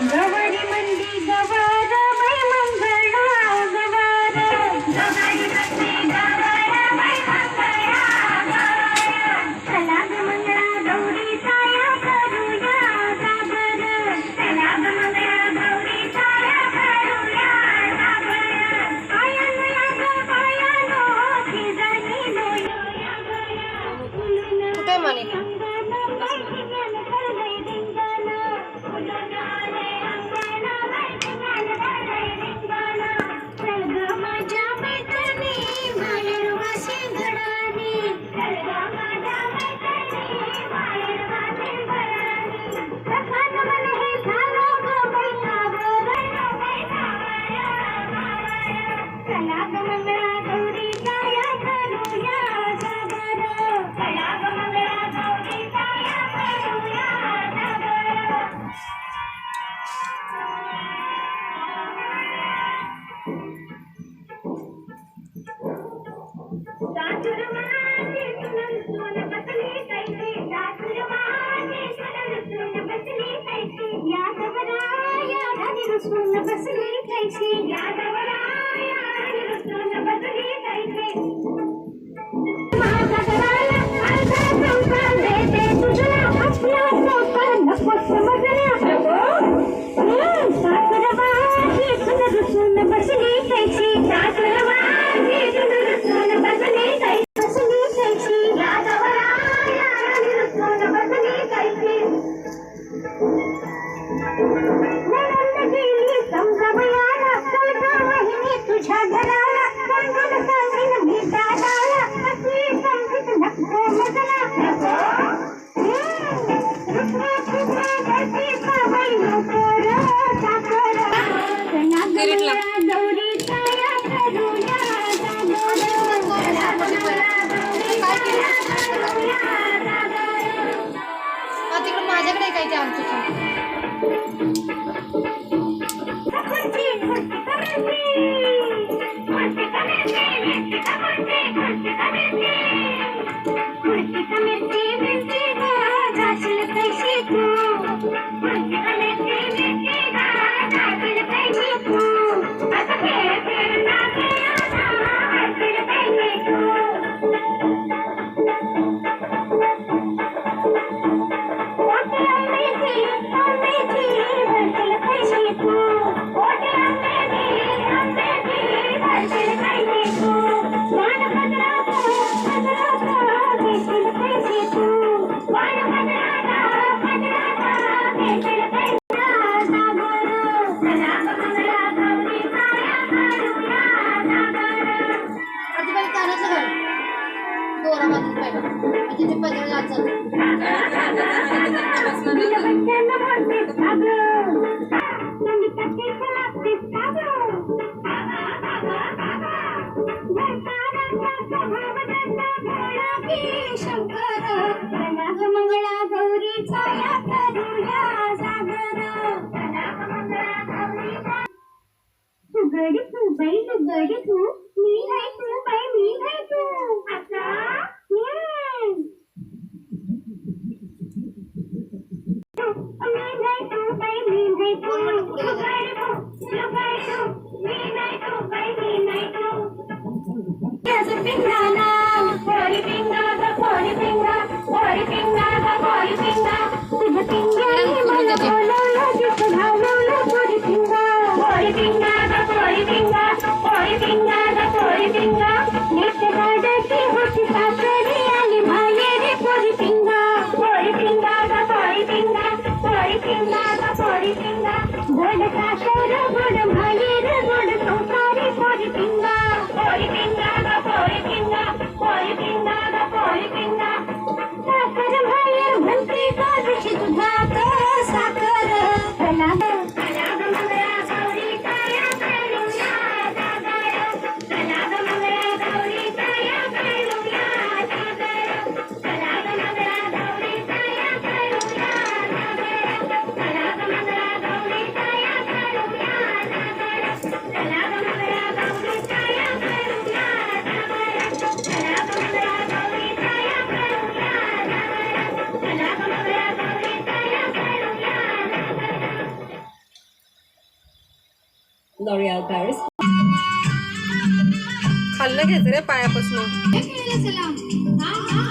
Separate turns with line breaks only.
गवारी मंदी गवार बाई मंगळा गवार गवारी मंदी गवार बाई मंगळा गवार चला ग मंगळा गौरी साया करूया जागर चला ग मंगळा गौरी साया करूया जागर पायानो लाग पायानो खिजणी लोया
कुठे माणिक
बसली कैसी यादवराया बसली कैसी माझा घराला अर्धा संसार देते तुझला आपला संसार नको समजल्या सासरवाची सुन बसली कैसी सासरवाची सुन बसली कैसी यादवराया बसली कैसी समजवयाला कळता वाहिनी तुझ्या घराला सांगून सांगीन मी दादाला अशी समजत नको मजला नको रुक्मी सवय नको साखर गौरी साया करूया
तिकडे माझ्याकडे काय ते आमचं मंगळा गौरी छाया करूया जागर तू गडी तू बाई तू गडी तू मी नाही तू बाई मी नाही तू आता
L'Oreal Paris.
खाल्लं घ्यायचं रे पायापासून.
खेळायला चला. हा हा